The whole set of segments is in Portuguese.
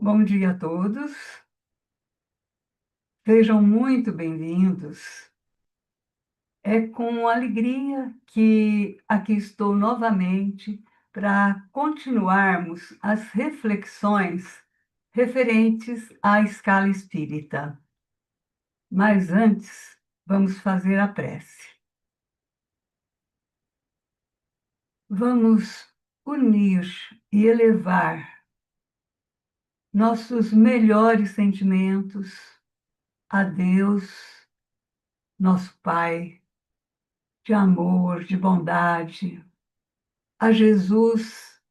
Bom dia a todos, sejam muito bem-vindos. É com alegria que aqui estou novamente para continuarmos as reflexões referentes à escala espírita. Mas antes, vamos fazer a prece. Vamos unir e elevar nossos melhores sentimentos a Deus, nosso Pai de amor, de bondade, a Jesus,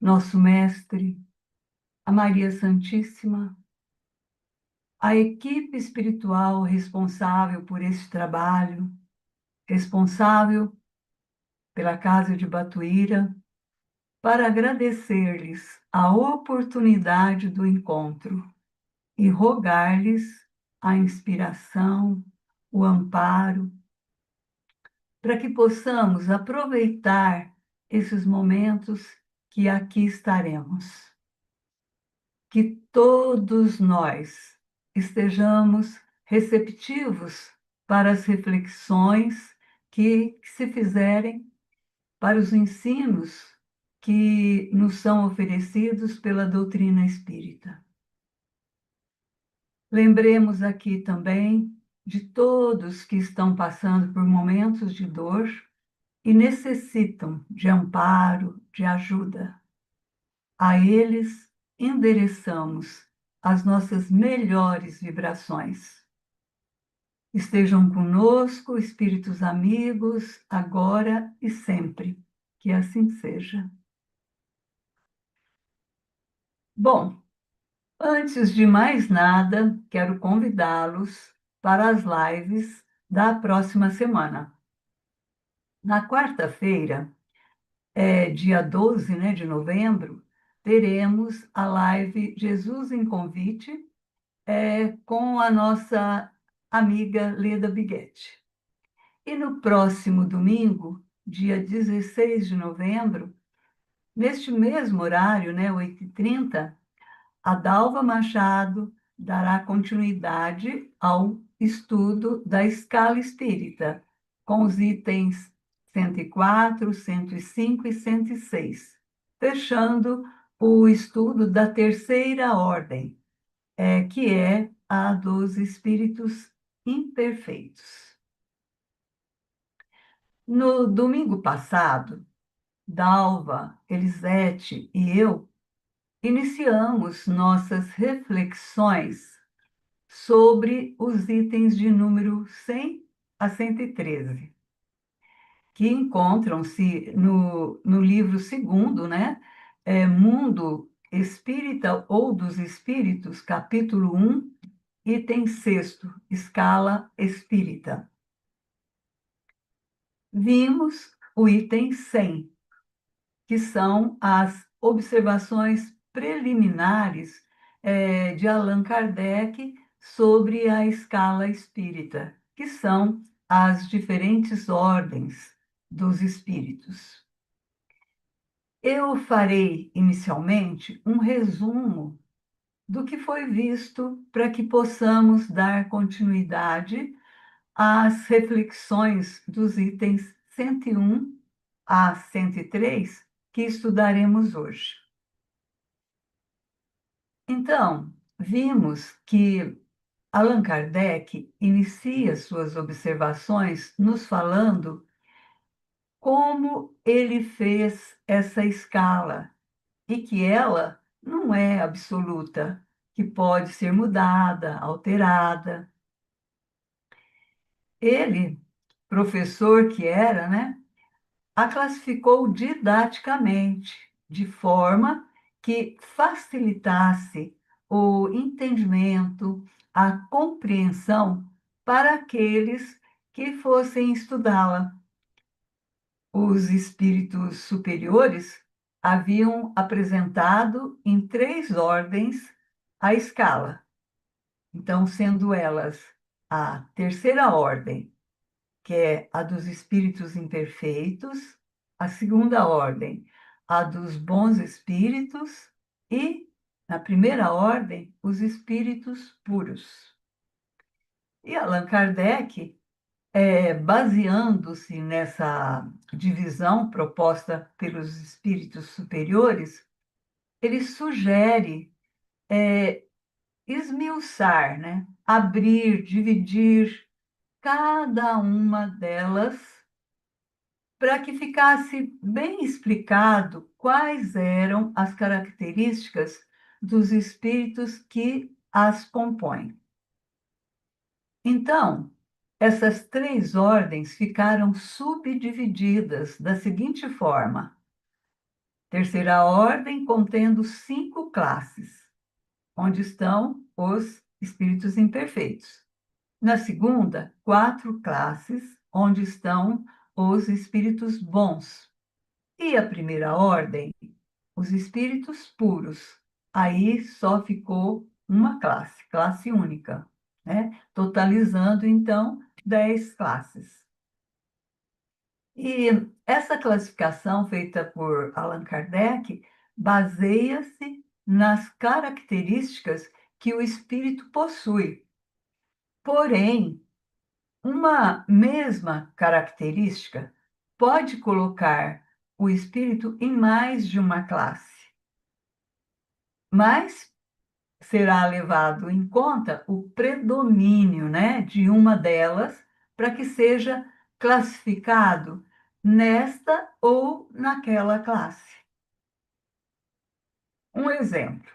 nosso Mestre, a Maria Santíssima, a equipe espiritual responsável por esse trabalho, responsável pela Casa de Batuíra, para agradecer-lhes a oportunidade do encontro e rogar-lhes a inspiração, o amparo, para que possamos aproveitar esses momentos que aqui estaremos. Que todos nós estejamos receptivos para as reflexões que se fizerem, para os ensinos que nos são oferecidos pela doutrina espírita. Lembremos aqui também de todos que estão passando por momentos de dor e necessitam de amparo, de ajuda. A eles endereçamos as nossas melhores vibrações. Estejam conosco, espíritos amigos, agora e sempre. Que assim seja. Bom, antes de mais nada, quero convidá-los para as lives da próxima semana. Na quarta-feira, dia 12, né, de novembro, teremos a live Jesus em Convite, com a nossa amiga Leda Biguetti. E no próximo domingo, dia 16 de novembro, neste mesmo horário, né, 8h30, a Dalva Machado dará continuidade ao estudo da escala espírita, com os itens 104, 105 e 106, fechando o estudo da terceira ordem, que é a dos espíritos imperfeitos. No domingo passado, Dalva, Elisete e eu iniciamos nossas reflexões sobre os itens de número 100 a 113, que encontram-se no livro segundo, né? Mundo Espírita ou dos Espíritos, capítulo 1, item 6º, escala espírita. Vimos o item 100, que são as observações preliminares de Allan Kardec sobre a escala espírita, que são as diferentes ordens dos espíritos. Eu farei inicialmente um resumo do que foi visto para que possamos dar continuidade às reflexões dos itens 101 a 103 que estudaremos hoje. Então, vimos que Allan Kardec inicia suas observações nos falando como ele fez essa escala e que ela não é absoluta, que pode ser mudada, alterada. Ele, professor que era, né, a classificou didaticamente, de forma que facilitasse o entendimento, a compreensão para aqueles que fossem estudá-la. Os espíritos superiores haviam apresentado em 3 ordens a escala. Então, sendo elas a terceira ordem, que é a dos espíritos imperfeitos, a segunda ordem, a dos bons espíritos, e na primeira ordem, os espíritos puros. E Allan Kardec, baseando-se nessa divisão proposta pelos espíritos superiores, ele sugere esmiuçar, né? Abrir, dividir cada uma delas para que ficasse bem explicado quais eram as características dos espíritos que as compõem. Então, essas três ordens ficaram subdivididas da seguinte forma: terceira ordem contendo 5 classes, onde estão os espíritos imperfeitos. Na segunda, 4 classes, onde estão os espíritos bons. E a primeira ordem, os espíritos puros. Aí só ficou uma classe, classe única, né? Totalizando, então, 10 classes. E essa classificação feita por Allan Kardec baseia-se nas características que o espírito possui. Porém, uma mesma característica pode colocar o espírito em mais de uma classe, mas será levado em conta o predomínio, né, de uma delas para que seja classificado nesta ou naquela classe. Um exemplo: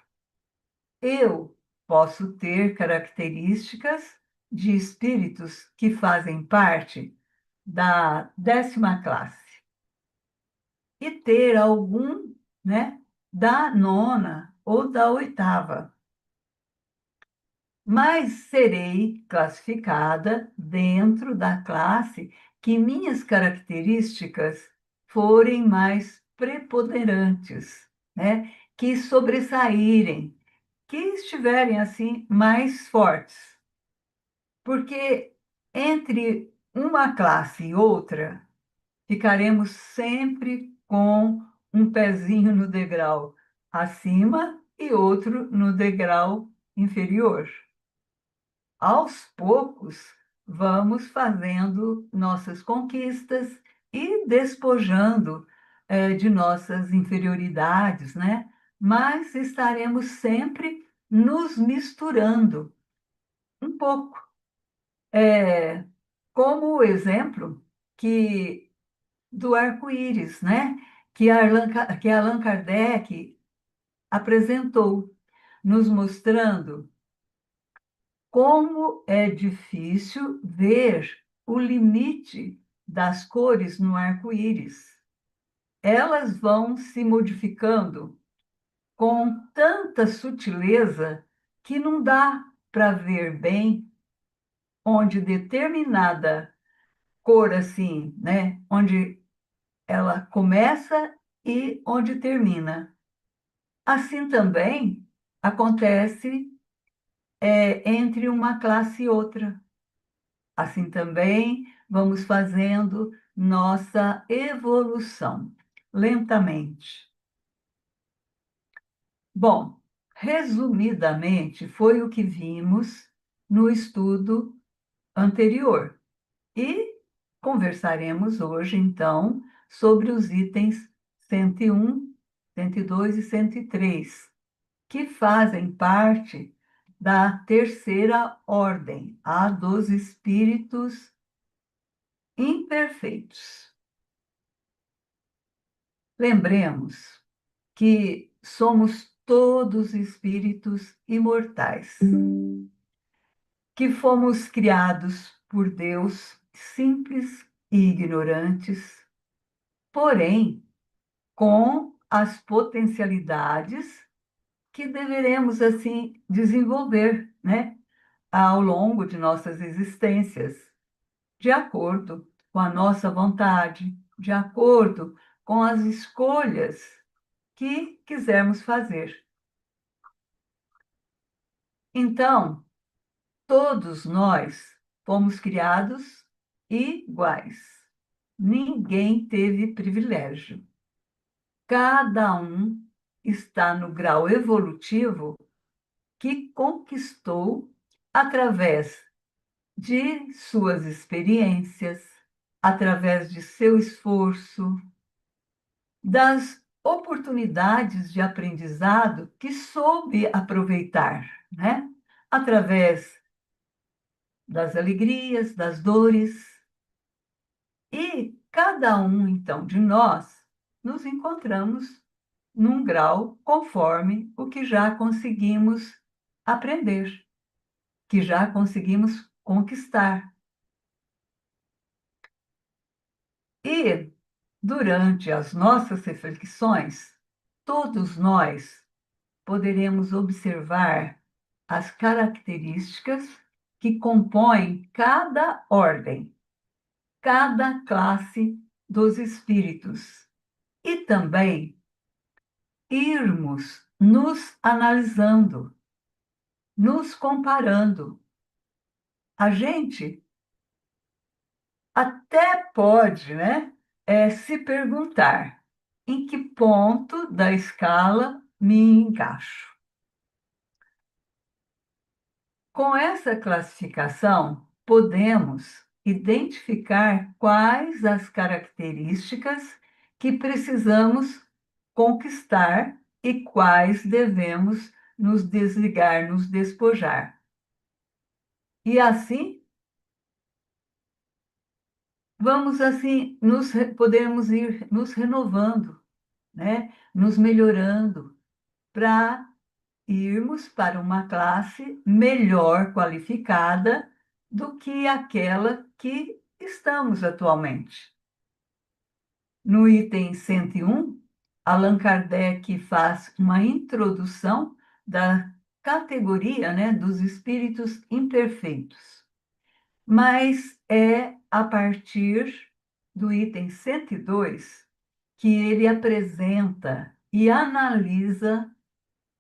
eu posso ter características de espíritos que fazem parte da 10ª classe e ter algum, né, da 9ª ou da 8ª. Mas serei classificada dentro da classe que minhas características forem mais preponderantes, né? Que sobressaírem, que estiverem assim mais fortes. Porque entre uma classe e outra, ficaremos sempre com um pezinho no degrau acima e outro no degrau inferior. Aos poucos, vamos fazendo nossas conquistas e despojando de nossas inferioridades, né? Mas estaremos sempre nos misturando um pouco. Como o exemplo que do arco-íris, né? Que Allan Kardec apresentou, nos mostrando como é difícil ver o limite das cores no arco-íris. Elas vão se modificando com tanta sutileza que não dá para ver bem onde determinada cor assim, né, onde ela começa e onde termina. Assim também acontece entre uma classe e outra. Assim também vamos fazendo nossa evolução lentamente. Bom, resumidamente, foi o que vimos no estudo anterior. E conversaremos hoje, então, sobre os itens 101, 102 e 103, que fazem parte da terceira ordem, a dos espíritos imperfeitos. Lembremos que somos todos espíritos imortais, que fomos criados por Deus simples e ignorantes, porém com as potencialidades que deveremos assim desenvolver, né, ao longo de nossas existências, de acordo com a nossa vontade, de acordo com as escolhas que quisermos fazer. Então, todos nós fomos criados iguais. Ninguém teve privilégio. Cada um está no grau evolutivo que conquistou através de suas experiências, através de seu esforço, das oportunidades de aprendizado que soube aproveitar, né? Através das alegrias, das dores. E cada um, então, de nós nos encontramos num grau conforme o que já conseguimos aprender, que já conseguimos conquistar. E, durante as nossas reflexões, todos nós poderemos observar as características que compõem cada ordem, cada classe dos espíritos, e também irmos nos analisando, nos comparando. A gente até pode, né, se perguntar em que ponto da escala me encaixo. Com essa classificação, podemos identificar quais as características que precisamos conquistar e quais devemos nos desligar, nos despojar. E assim, vamos assim, podemos ir nos renovando, né? Nos melhorando para irmos para uma classe melhor qualificada do que aquela que estamos atualmente. No item 101, Allan Kardec faz uma introdução da categoria, né, dos espíritos imperfeitos, mas é a partir do item 102 que ele apresenta e analisa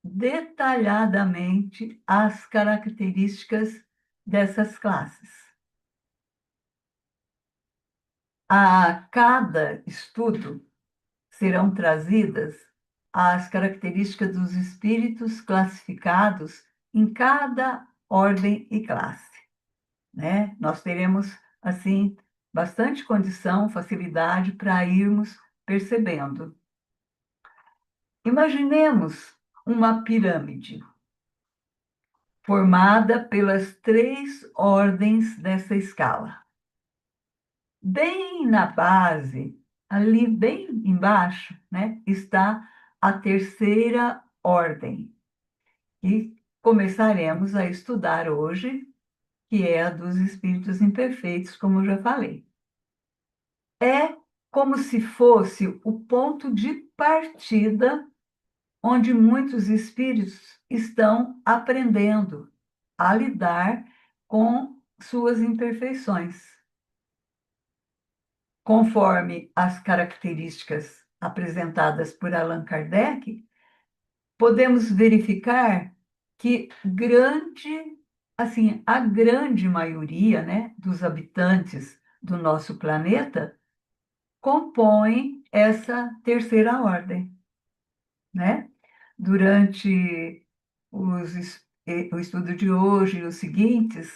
detalhadamente as características dessas classes. A cada estudo serão trazidas as características dos espíritos classificados em cada ordem e classe, né? Nós teremos, assim, bastante condição, facilidade para irmos percebendo. Imaginemos uma pirâmide formada pelas três ordens dessa escala. Bem na base, ali bem embaixo, né, está a terceira ordem, e começaremos a estudar hoje, que é a dos espíritos imperfeitos, como eu já falei. É como se fosse o ponto de partida onde muitos espíritos estão aprendendo a lidar com suas imperfeições. Conforme as características apresentadas por Allan Kardec, podemos verificar que a grande maioria, né, dos habitantes do nosso planeta compõe essa terceira ordem, né? Durante o estudo de hoje e os seguintes,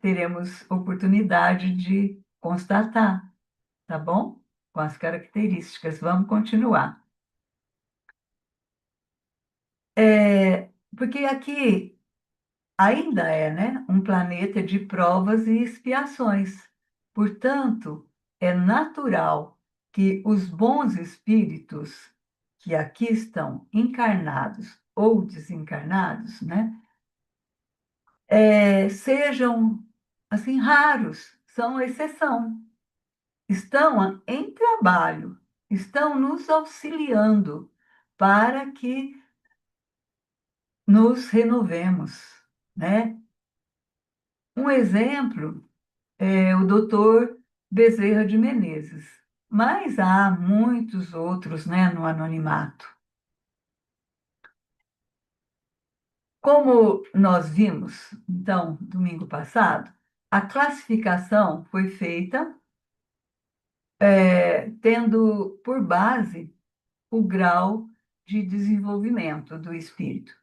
teremos oportunidade de constatar, tá bom? Com as características. Vamos continuar. Porque aqui ainda é, né, um planeta de provas e expiações. Portanto, é natural que os bons espíritos que aqui estão encarnados ou desencarnados, né, sejam assim raros, são exceção. Estão em trabalho, estão nos auxiliando para que nos renovemos, né? Um exemplo é o doutor Bezerra de Menezes, mas há muitos outros, né, no anonimato. Como nós vimos, então, domingo passado, a classificação foi feita tendo por base o grau de desenvolvimento do espírito.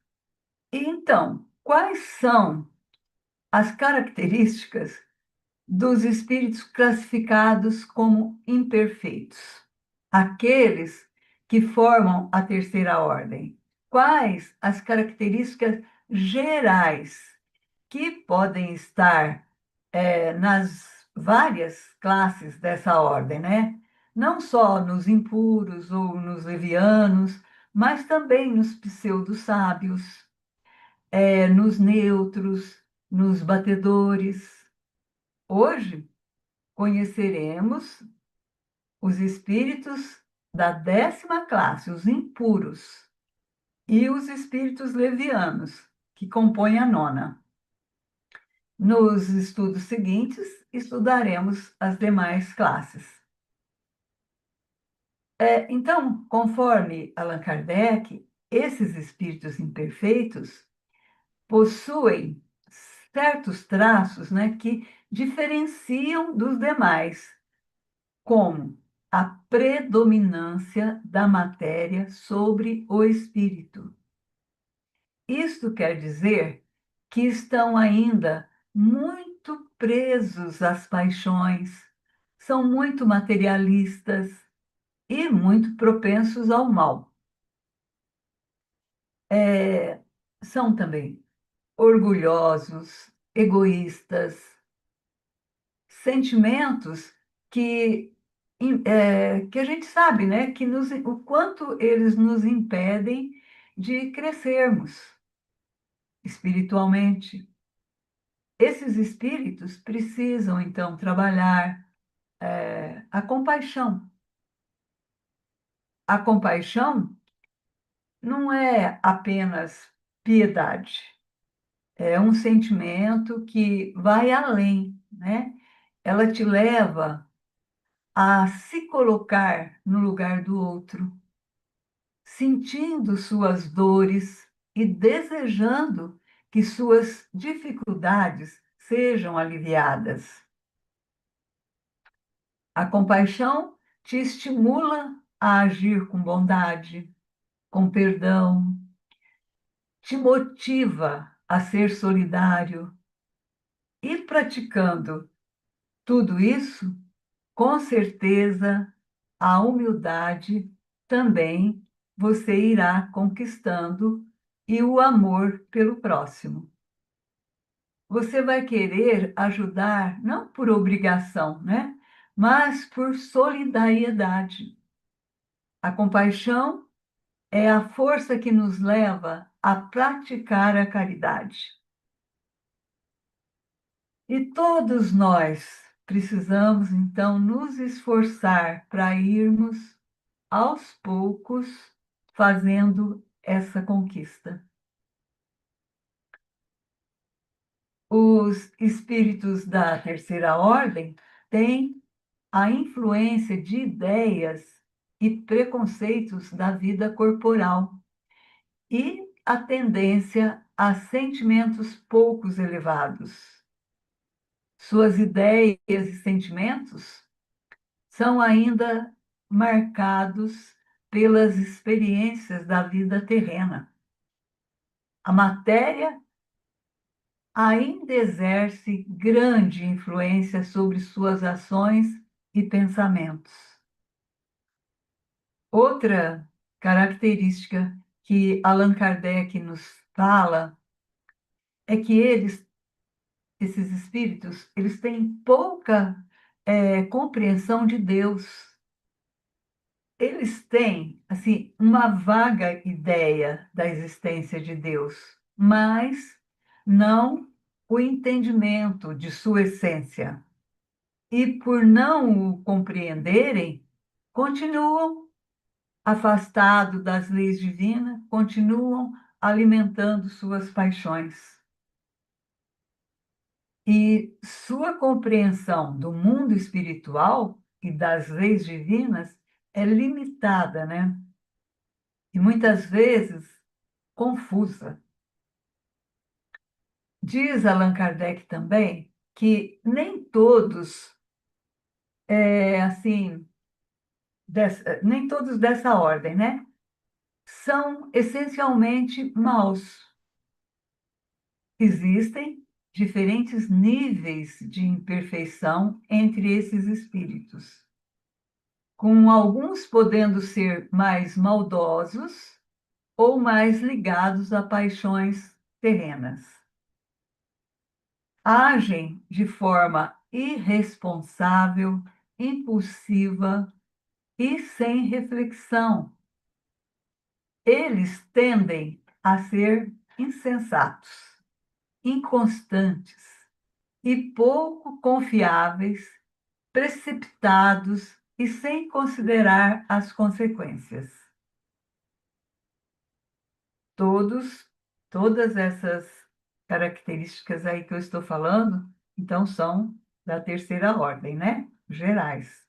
Então, quais são as características dos espíritos classificados como imperfeitos? Aqueles que formam a terceira ordem. Quais as características gerais que podem estar nas várias classes dessa ordem, né? Não só nos impuros ou nos levianos, mas também nos pseudo-sábios, nos neutros, nos batedores. Hoje conheceremos os espíritos da 10ª classe, os impuros, e os espíritos levianos, que compõem a nona. Nos estudos seguintes, estudaremos as demais classes. Então, conforme Allan Kardec, esses espíritos imperfeitos possuem certos traços, né, que diferenciam dos demais, como a predominância da matéria sobre o espírito. Isto quer dizer que estão ainda muito presos às paixões, são muito materialistas e muito propensos ao mal. São também orgulhosos, egoístas, sentimentos que, que a gente sabe, né, que o quanto eles nos impedem de crescermos espiritualmente. Esses espíritos precisam, então, trabalhar a compaixão. A compaixão não é apenas piedade, é um sentimento que vai além, né? Ela te leva a se colocar no lugar do outro, sentindo suas dores e desejando que suas dificuldades sejam aliviadas. A compaixão te estimula a agir com bondade, com perdão, te motiva a ser solidário. E praticando tudo isso, com certeza, a humildade também você irá conquistando e o amor pelo próximo. Você vai querer ajudar não por obrigação, né? Mas por solidariedade. A compaixão é a força que nos leva a praticar a caridade. E todos nós precisamos, então, nos esforçar para irmos, aos poucos, fazendo essa conquista. Os espíritos da terceira ordem têm a influência de ideias e preconceitos da vida corporal e a tendência a sentimentos poucos elevados. Suas ideias e sentimentos são ainda marcados pelas experiências da vida terrena. A matéria ainda exerce grande influência sobre suas ações e pensamentos. Outra característica que Allan Kardec nos fala é que esses espíritos, eles têm pouca compreensão de Deus. Eles têm, assim, uma vaga ideia da existência de Deus, mas não o entendimento de sua essência. E por não o compreenderem, continuam afastados das leis divinas, continuam alimentando suas paixões. E sua compreensão do mundo espiritual e das leis divinas é limitada, né? E muitas vezes confusa. Diz Allan Kardec também que nem todos, nem todos dessa ordem, né? são essencialmente maus. Existem diferentes níveis de imperfeição entre esses espíritos, com alguns podendo ser mais maldosos ou mais ligados a paixões terrenas. Agem de forma irresponsável, impulsiva e sem reflexão. Eles tendem a ser insensatos, inconstantes e pouco confiáveis, precipitados e sem considerar as consequências. Todos, todas essas características aí que eu estou falando, então são da terceira ordem, né? Gerais.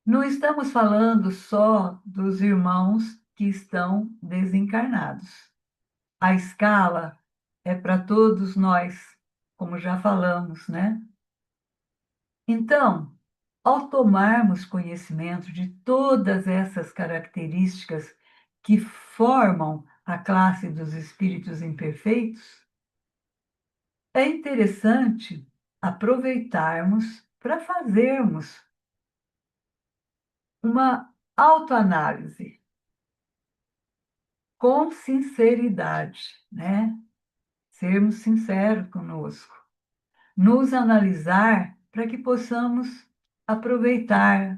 Não estamos falando só dos irmãos que estão desencarnados. A escala é para todos nós, como já falamos, né? Então, ao tomarmos conhecimento de todas essas características que formam a classe dos espíritos imperfeitos, é interessante aproveitarmos para fazermos uma autoanálise com sinceridade, né? Sermos sinceros conosco, nos analisar para que possamos aproveitar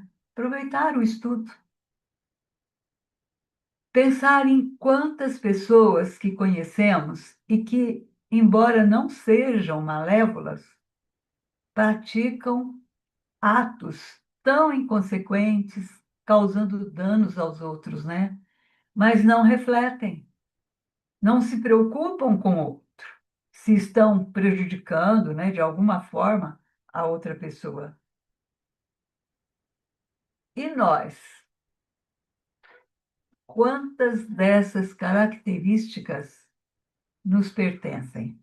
o estudo. Pensar em quantas pessoas que conhecemos e que, embora não sejam malévolas, praticam atos tão inconsequentes, causando danos aos outros, né? Mas não refletem, não se preocupam com o outro, se estão prejudicando, né, de alguma forma a outra pessoa. E nós? Quantas dessas características nos pertencem?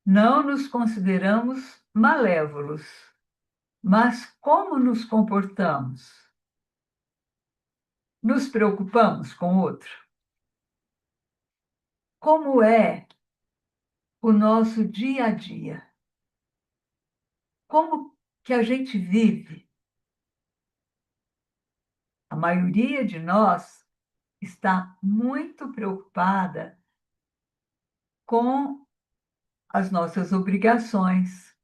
Não nos consideramos malévolos, mas como nos comportamos? Nos preocupamos com o outro? Como é o nosso dia a dia? Como que a gente vive? A maioria de nós está muito preocupada com as nossas obrigações,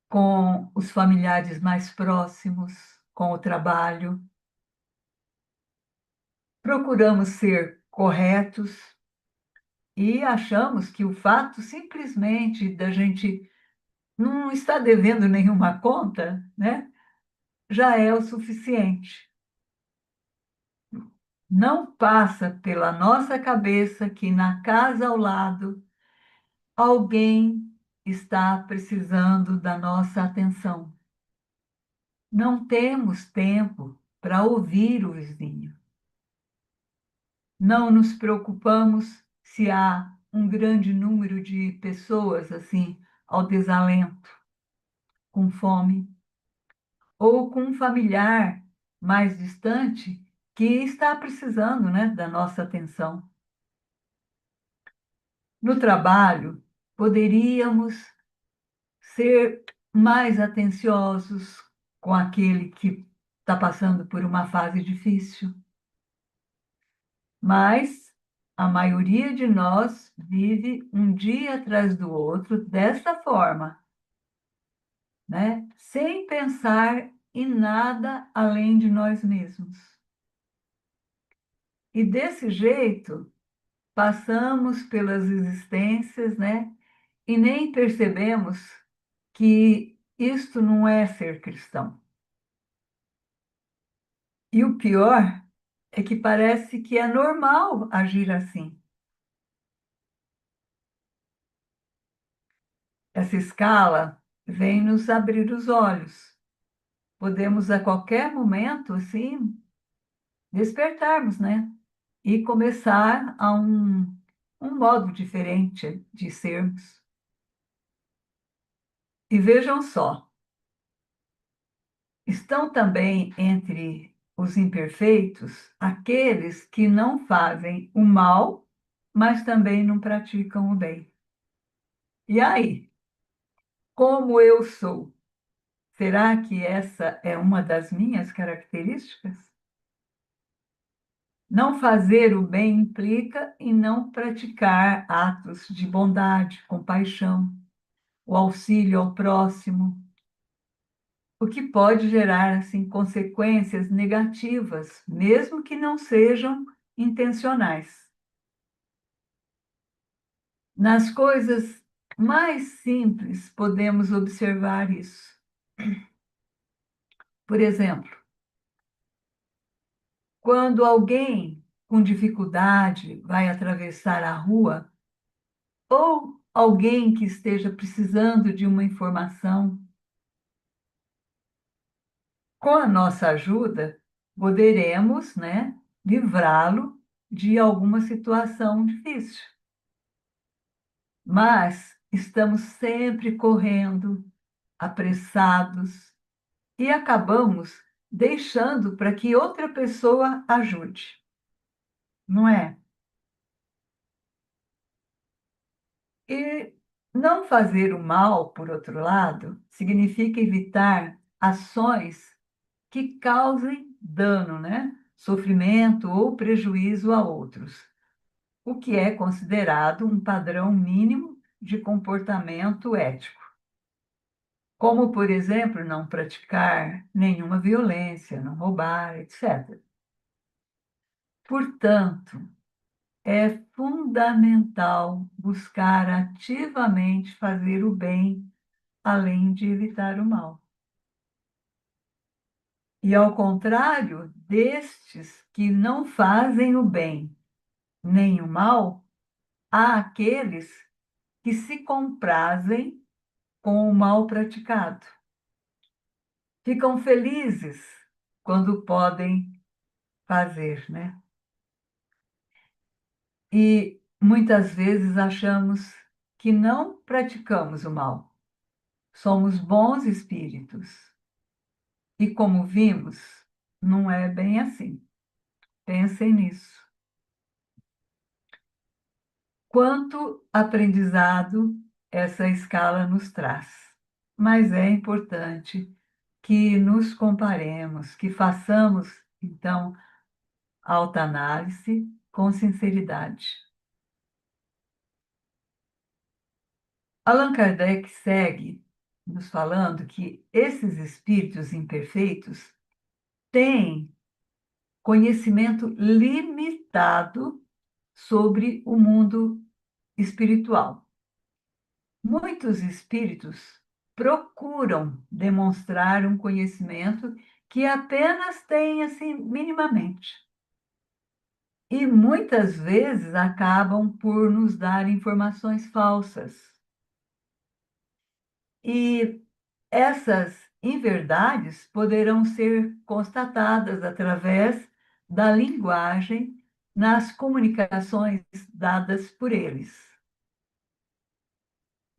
com os familiares mais próximos, com o trabalho. Procuramos ser corretos e achamos que o fato simplesmente da gente não estar devendo nenhuma conta, né, já é o suficiente. Não passa pela nossa cabeça que na casa ao lado alguém está precisando da nossa atenção. Não temos tempo para ouvir o vizinho. Não nos preocupamos se há um grande número de pessoas assim ao desalento, com fome, ou com um familiar mais distante que está precisando, né, da nossa atenção. No trabalho, poderíamos ser mais atenciosos com aquele que está passando por uma fase difícil. Mas a maioria de nós vive um dia atrás do outro desta forma, né? Sem pensar em nada além de nós mesmos. E desse jeito, passamos pelas existências, né? E nem percebemos que isto não é ser cristão. E o pior é que parece que é normal agir assim. Essa escala vem nos abrir os olhos. Podemos a qualquer momento, assim, despertarmos, né? E começar a um modo diferente de sermos. E vejam só, Estão também entre os imperfeitos aqueles que não fazem o mal, mas também não praticam o bem. E aí, como eu sou? Será que essa é uma das minhas características? Não fazer o bem implica em não praticar atos de bondade, compaixão, o auxílio ao próximo, o que pode gerar assim consequências negativas, mesmo que não sejam intencionais. Nas coisas mais simples podemos observar isso. Por exemplo, quando alguém com dificuldade vai atravessar a rua, ou alguém que esteja precisando de uma informação, com a nossa ajuda, poderemos, né, livrá-lo de alguma situação difícil. Mas estamos sempre correndo, apressados, e acabamos deixando para que outra pessoa ajude, não é? E não fazer o mal, por outro lado, significa evitar ações que causem dano, né? Sofrimento ou prejuízo a outros, o que é considerado um padrão mínimo de comportamento ético. Como, por exemplo, não praticar nenhuma violência, não roubar, etc. Portanto, é fundamental buscar ativamente fazer o bem, além de evitar o mal. E ao contrário destes que não fazem o bem nem o mal, há aqueles que se comprazem com o mal praticado. Ficam felizes quando podem fazer, né? E muitas vezes achamos que não praticamos o mal. Somos bons espíritos. E como vimos, não é bem assim. Pensem nisso. Quanto aprendizado essa escala nos traz. Mas é importante que nos comparemos, que façamos, então, autoanálise com sinceridade. Allan Kardec segue nos falando que esses espíritos imperfeitos têm conhecimento limitado sobre o mundo espiritual. Muitos espíritos procuram demonstrar um conhecimento que apenas têm assim minimamente. E muitas vezes acabam por nos dar informações falsas. E essas inverdades poderão ser constatadas através da linguagem nas comunicações dadas por eles.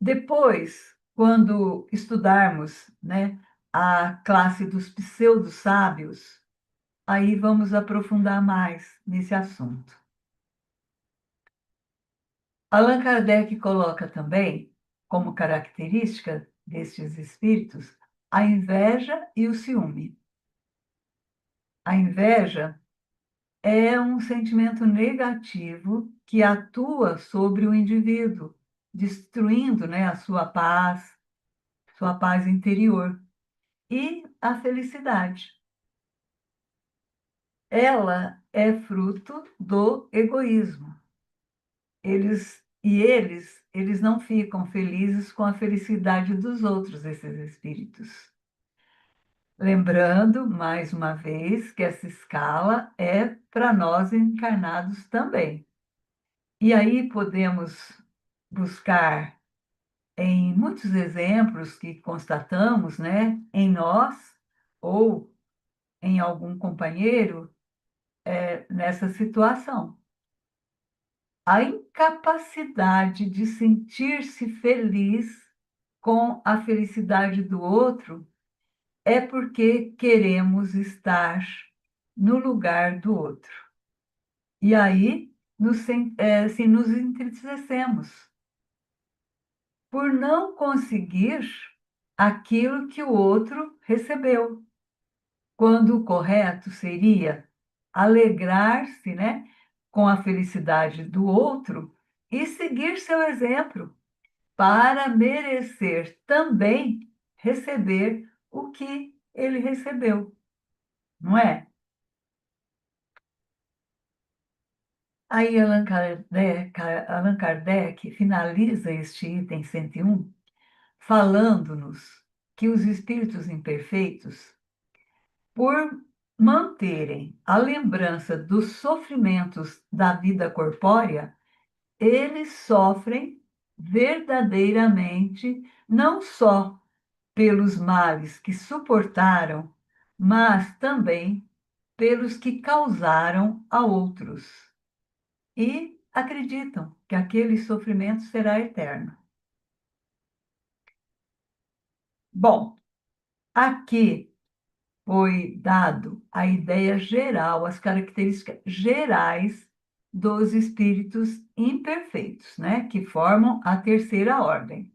Depois, quando estudarmos, né, a classe dos pseudo-sábios, aí vamos aprofundar mais nesse assunto. Allan Kardec coloca também, como característica destes espíritos, a inveja e o ciúme. A inveja é um sentimento negativo que atua sobre o indivíduo, destruindo, né, a sua paz interior e a felicidade. Ela é fruto do egoísmo. Eles não ficam felizes com a felicidade dos outros, esses espíritos. Lembrando, mais uma vez, que essa escala é para nós encarnados também. E aí podemos buscar em muitos exemplos que constatamos, né, em nós ou em algum companheiro nessa situação. A incapacidade de sentir-se feliz com a felicidade do outro é porque queremos estar no lugar do outro. E aí se nos entristecemos por não conseguir aquilo que o outro recebeu, quando o correto seria alegrar-se, né, com a felicidade do outro e seguir seu exemplo para merecer também receber o que ele recebeu, não é? Aí Allan Kardec finaliza este item 101 falando-nos que os espíritos imperfeitos, por manterem a lembrança dos sofrimentos da vida corpórea, eles sofrem verdadeiramente não só pelos males que suportaram, mas também pelos que causaram a outros. E acreditam que aquele sofrimento será eterno. Bom, aqui foi dado a ideia geral, as características gerais dos espíritos imperfeitos, né, que formam a terceira ordem.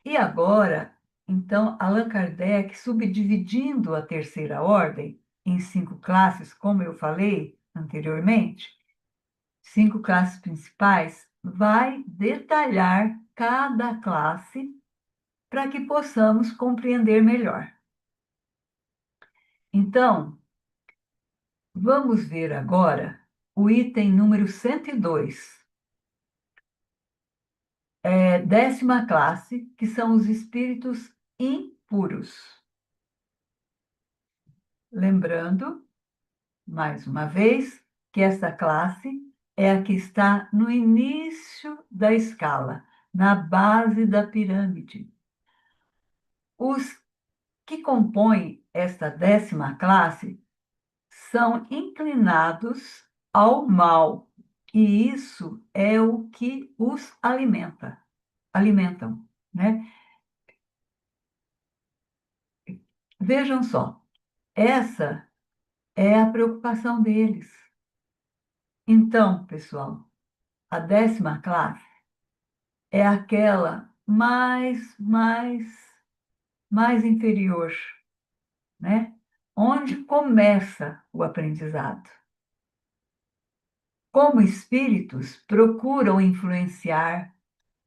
E agora, então, Allan Kardec, subdividindo a terceira ordem em 5 classes, como eu falei anteriormente, 5 classes principais, vai detalhar cada classe para que possamos compreender melhor. Então, vamos ver agora o item número 102, 10ª classe, que são os espíritos impuros. Lembrando, mais uma vez, que essa classe é a que está no início da escala, na base da pirâmide. Os que compõem esta 10ª classe são inclinados ao mal, e isso é o que os alimentam, né? Vejam só, essa é a preocupação deles. Então, pessoal, a 10ª classe é aquela mais inferior, né? Onde começa o aprendizado. Como espíritos, procuram influenciar,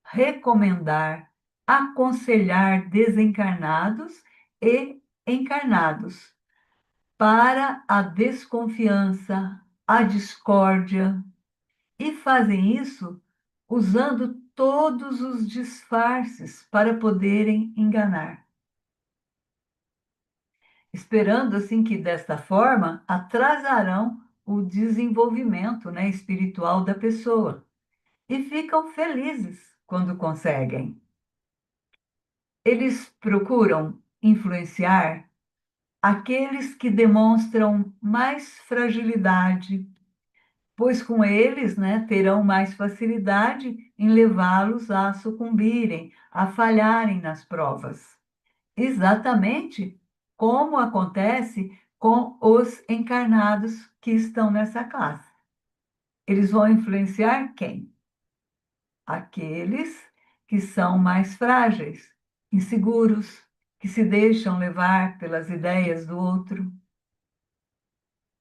recomendar, aconselhar desencarnados e encarnados para a desconfiança, a discórdia, e fazem isso usando todos os disfarces para poderem enganar, esperando assim que desta forma atrasarão o desenvolvimento, né, espiritual da pessoa, e ficam felizes quando conseguem. Eles procuram influenciar aqueles que demonstram mais fragilidade, pois com eles, né, terão mais facilidade em levá-los a sucumbirem, a falharem nas provas. Exatamente como acontece com os encarnados que estão nessa classe. Eles vão influenciar quem? Aqueles que são mais frágeis, inseguros, que se deixam levar pelas ideias do outro.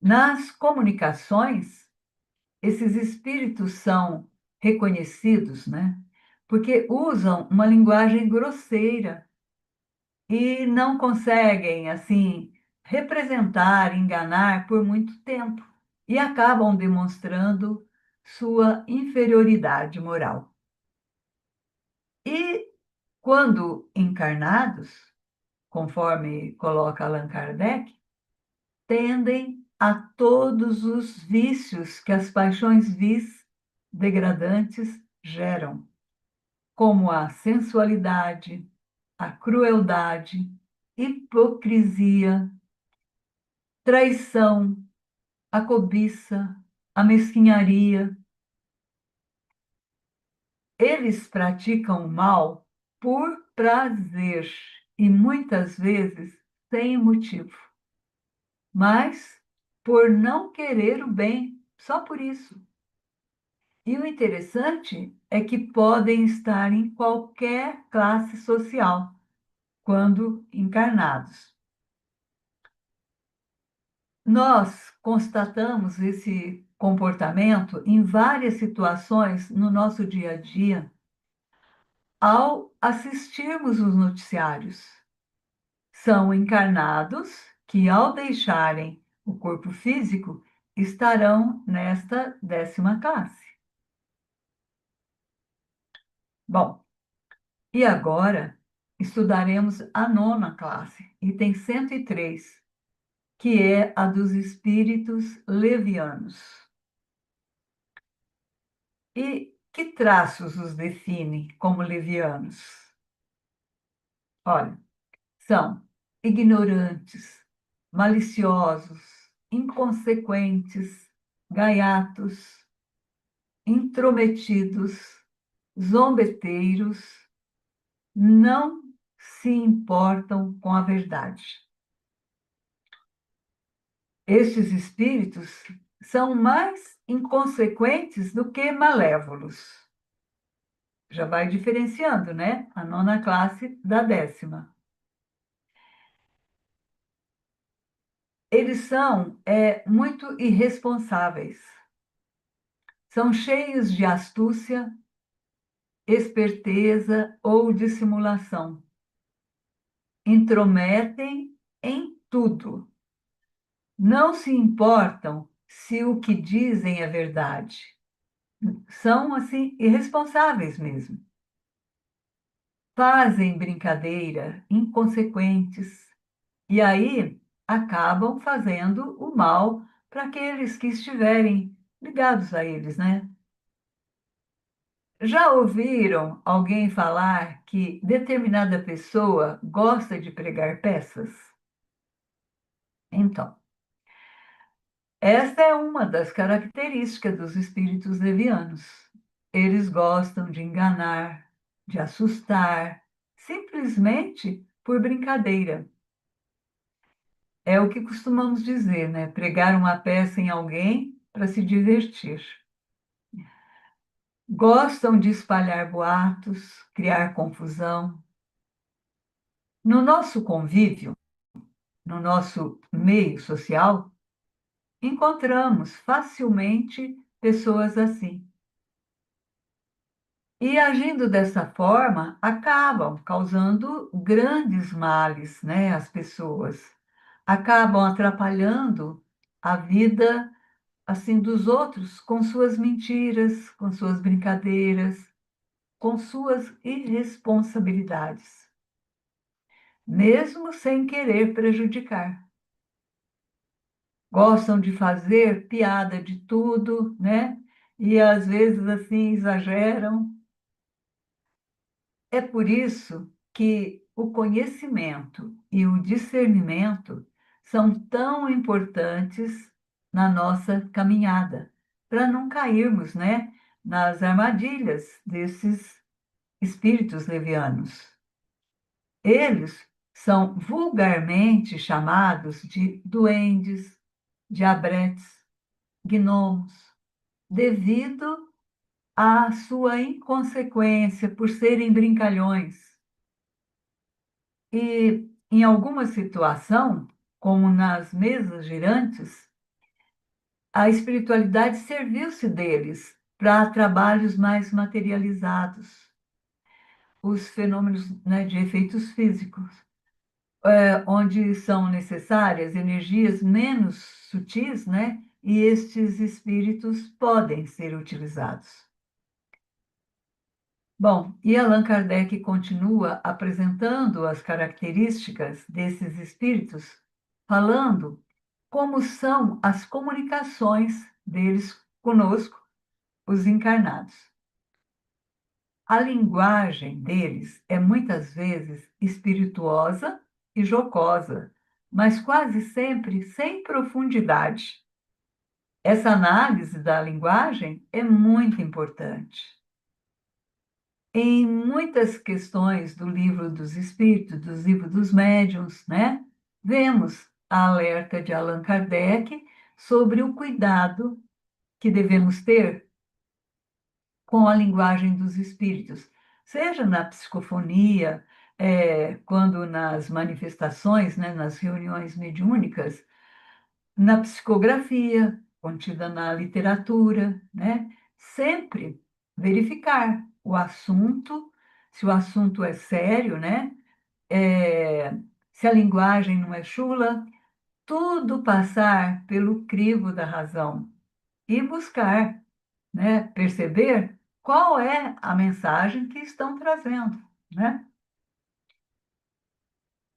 Nas comunicações, esses espíritos são reconhecidos, né? Porque usam uma linguagem grosseira e não conseguem, assim, representar, enganar por muito tempo e acabam demonstrando sua inferioridade moral. E quando encarnados, conforme coloca Allan Kardec, tendem a todos os vícios que as paixões vis degradantes geram, como a sensualidade, a crueldade, hipocrisia, traição, a cobiça, a mesquinharia. Eles praticam o mal por prazer e muitas vezes sem motivo, mas por não querer o bem, só por isso. E o interessante é que podem estar em qualquer classe social, quando encarnados. Nós constatamos esse comportamento em várias situações no nosso dia a dia ao assistirmos os noticiários. São encarnados que, ao deixarem o corpo físico, estarão nesta 10ª classe. Bom, e agora estudaremos a 9ª classe, item 103, que é a dos espíritos levianos. E que traços os definem como levianos? Olha, são ignorantes, maliciosos, inconsequentes, gaiatos, intrometidos, zombeteiros, não se importam com a verdade. Estes espíritos são mais inconsequentes do que malévolos. Já vai diferenciando, né? A 9ª classe da 10ª. Eles são muito irresponsáveis. São cheios de astúcia, esperteza ou dissimulação. Intrometem em tudo. Não se importam se o que dizem é verdade. São, assim, irresponsáveis mesmo. Fazem brincadeira, inconsequentes, e aí acabam fazendo o mal para aqueles que estiverem ligados a eles, né? Já ouviram alguém falar que determinada pessoa gosta de pregar peças? Então, esta é uma das características dos espíritos levianos. Eles gostam de enganar, de assustar, simplesmente por brincadeira. É o que costumamos dizer, né? Pregar uma peça em alguém para se divertir. Gostam de espalhar boatos, criar confusão. No nosso convívio, no nosso meio social, encontramos facilmente pessoas assim. E agindo dessa forma, acabam causando grandes males, né, às pessoas. Acabam atrapalhando a vida assim dos outros com suas mentiras, com suas brincadeiras, com suas irresponsabilidades, mesmo sem querer prejudicar. Gostam de fazer piada de tudo, né? E às vezes assim exageram. É por isso que o conhecimento e o discernimento são tão importantes na nossa caminhada, para não cairmos, né, nas armadilhas desses espíritos levianos. Eles são vulgarmente chamados de duendes, diabretes, gnomos, devido à sua inconsequência por serem brincalhões. E em alguma situação, como nas mesas girantes, a espiritualidade serviu-se deles para trabalhos mais materializados, os fenômenos, né, de efeitos físicos, onde são necessárias energias menos sutis, né, e estes espíritos podem ser utilizados. Bom, e Allan Kardec continua apresentando as características desses espíritos, falando como são as comunicações deles conosco, os encarnados. A linguagem deles é muitas vezes espirituosa e jocosa, mas quase sempre sem profundidade. Essa análise da linguagem é muito importante. Em muitas questões do livro dos espíritos, dos livros dos médiuns, né? vemos a alerta de Allan Kardec sobre o cuidado que devemos ter com a linguagem dos espíritos, seja na psicofonia, quando nas manifestações, né, nas reuniões mediúnicas, na psicografia, contida na literatura, né? Sempre verificar o assunto, se o assunto é sério, né? É, se a linguagem não é chula, tudo passar pelo crivo da razão e buscar, né? Perceber qual é a mensagem que estão trazendo, né?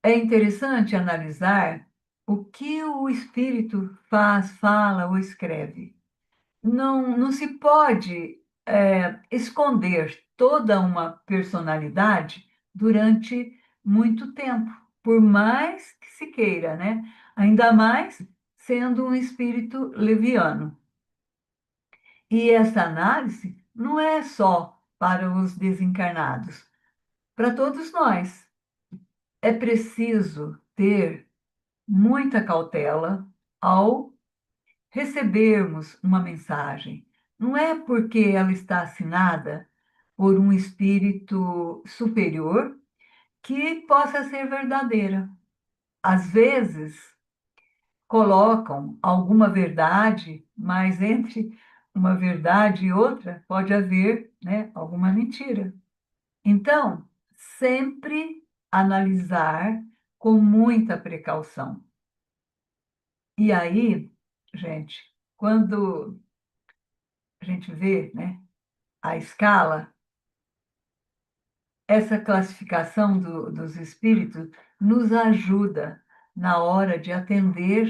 É interessante analisar o que o espírito faz, fala ou escreve. Não se pode esconder toda uma personalidade durante muito tempo, por mais que se queira, né? Ainda mais sendo um espírito leviano. E essa análise não é só para os desencarnados, para todos nós. É preciso ter muita cautela ao recebermos uma mensagem. Não é porque ela está assinada por um espírito superior que possa ser verdadeira. Às vezes, colocam alguma verdade, mas entre uma verdade e outra pode haver, né, alguma mentira. Então, sempre analisar com muita precaução. E aí, gente, quando a gente vê, né, a escala, essa classificação dos espíritos nos ajuda na hora de atender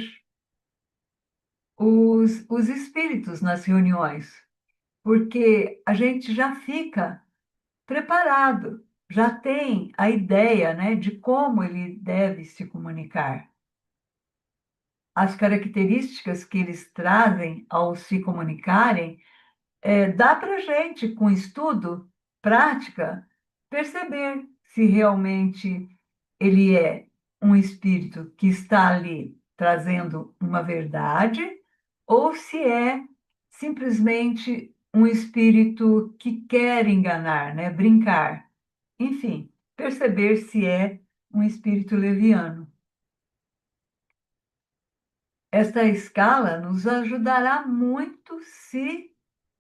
os espíritos nas reuniões, porque a gente já fica preparado, já tem a ideia, né, de como ele deve se comunicar. As características que eles trazem ao se comunicarem, dá para a gente, com estudo, prática, perceber se realmente ele é um espírito que está ali trazendo uma verdade ou se é simplesmente um espírito que quer enganar, né? Brincar. Enfim, perceber se é um espírito leviano. Esta escala nos ajudará muito se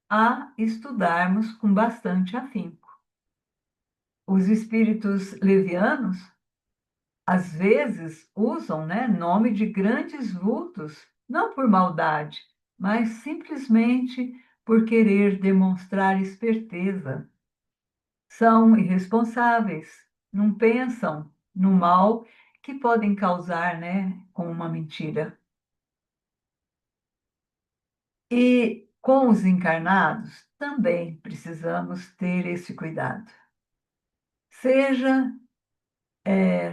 a estudarmos com bastante afinco. Os espíritos levianos, às vezes, usam, né, nome de grandes vultos, não por maldade, mas simplesmente por querer demonstrar esperteza. São irresponsáveis, não pensam no mal que podem causar, né, com uma mentira. E com os encarnados também precisamos ter esse cuidado. Seja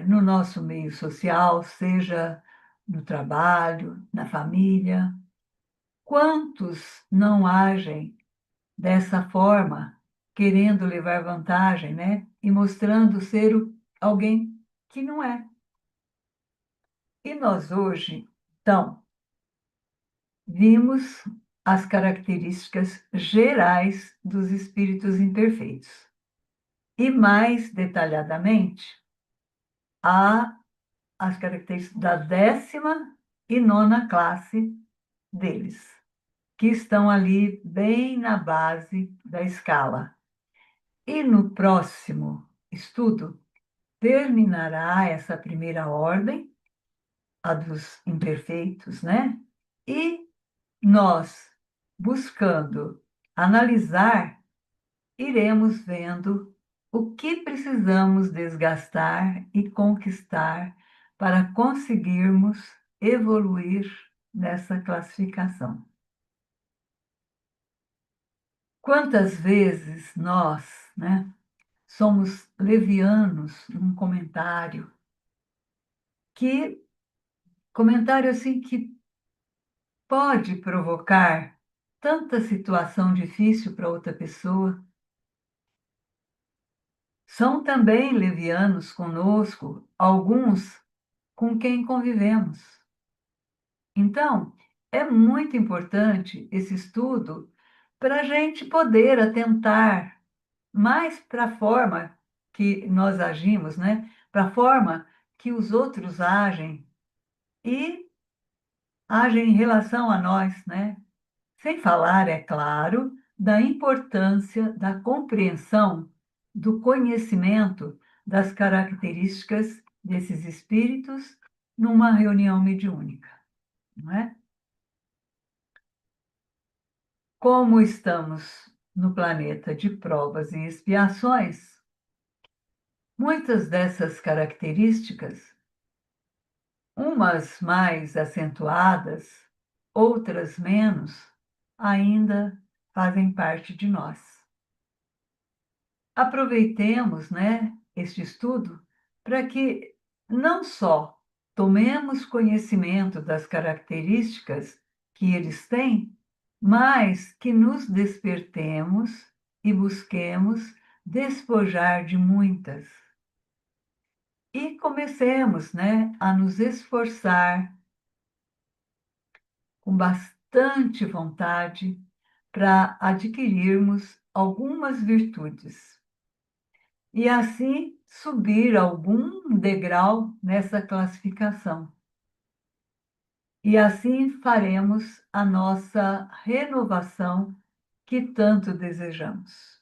no nosso meio social, seja no trabalho, na família. Quantos não agem dessa forma, querendo levar vantagem, né? E mostrando ser alguém que não é. E nós hoje, então, vimos as características gerais dos espíritos imperfeitos. E mais detalhadamente, a as características da 19ª classe deles, que estão ali bem na base da escala. E no próximo estudo, terminará essa primeira ordem, a dos imperfeitos, né? E nós, buscando analisar, iremos vendo o que precisamos desgastar e conquistar para conseguirmos evoluir nessa classificação. Quantas vezes nós, né, somos levianos num comentário assim que pode provocar tanta situação difícil para outra pessoa. São também levianos conosco alguns com quem convivemos. Então, é muito importante esse estudo para a gente poder atentar mais para a forma que nós agimos, né? Para a forma que os outros agem e agem em relação a nós, né? Sem falar, é claro, da importância da compreensão, do conhecimento das características desses espíritos numa reunião mediúnica, não é? Como estamos no planeta de provas e expiações, muitas dessas características, umas mais acentuadas, outras menos, ainda fazem parte de nós. Aproveitemos, né, este estudo para que não só tomemos conhecimento das características que eles têm, mas que nos despertemos e busquemos despojar de muitas. E comecemos, né, a nos esforçar com bastante vontade para adquirirmos algumas virtudes e assim subir algum degrau nessa classificação. E assim faremos a nossa renovação que tanto desejamos.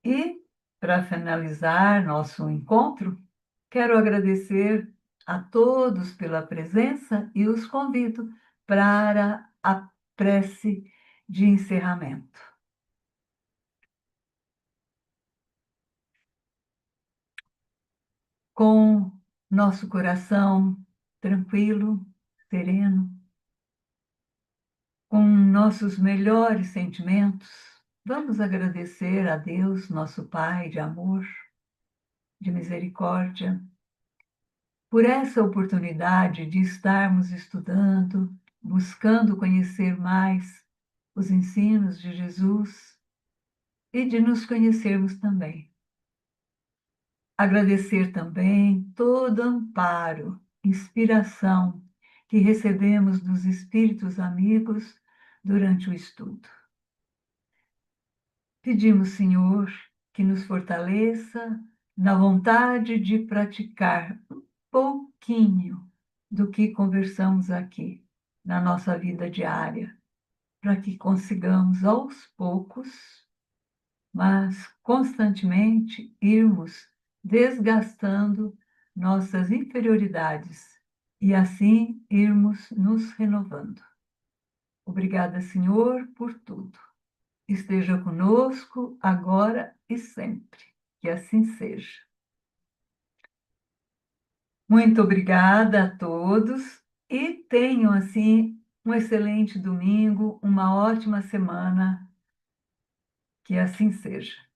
E, para finalizar nosso encontro, quero agradecer a todos pela presença e os convido para a prece de encerramento. Com nosso coração tranquilo, sereno, com nossos melhores sentimentos, vamos agradecer a Deus, nosso Pai de amor, de misericórdia, por essa oportunidade de estarmos estudando, buscando conhecer mais os ensinos de Jesus e de nos conhecermos também. Agradecer também todo amparo, inspiração que recebemos dos espíritos amigos durante o estudo. Pedimos, Senhor, que nos fortaleça na vontade de praticar um pouquinho do que conversamos aqui na nossa vida diária, para que consigamos aos poucos, mas constantemente irmos desgastando nossas inferioridades e assim irmos nos renovando. Obrigada, Senhor, por tudo. Esteja conosco agora e sempre. Que assim seja. Muito obrigada a todos e tenham, assim, um excelente domingo, uma ótima semana. Que assim seja.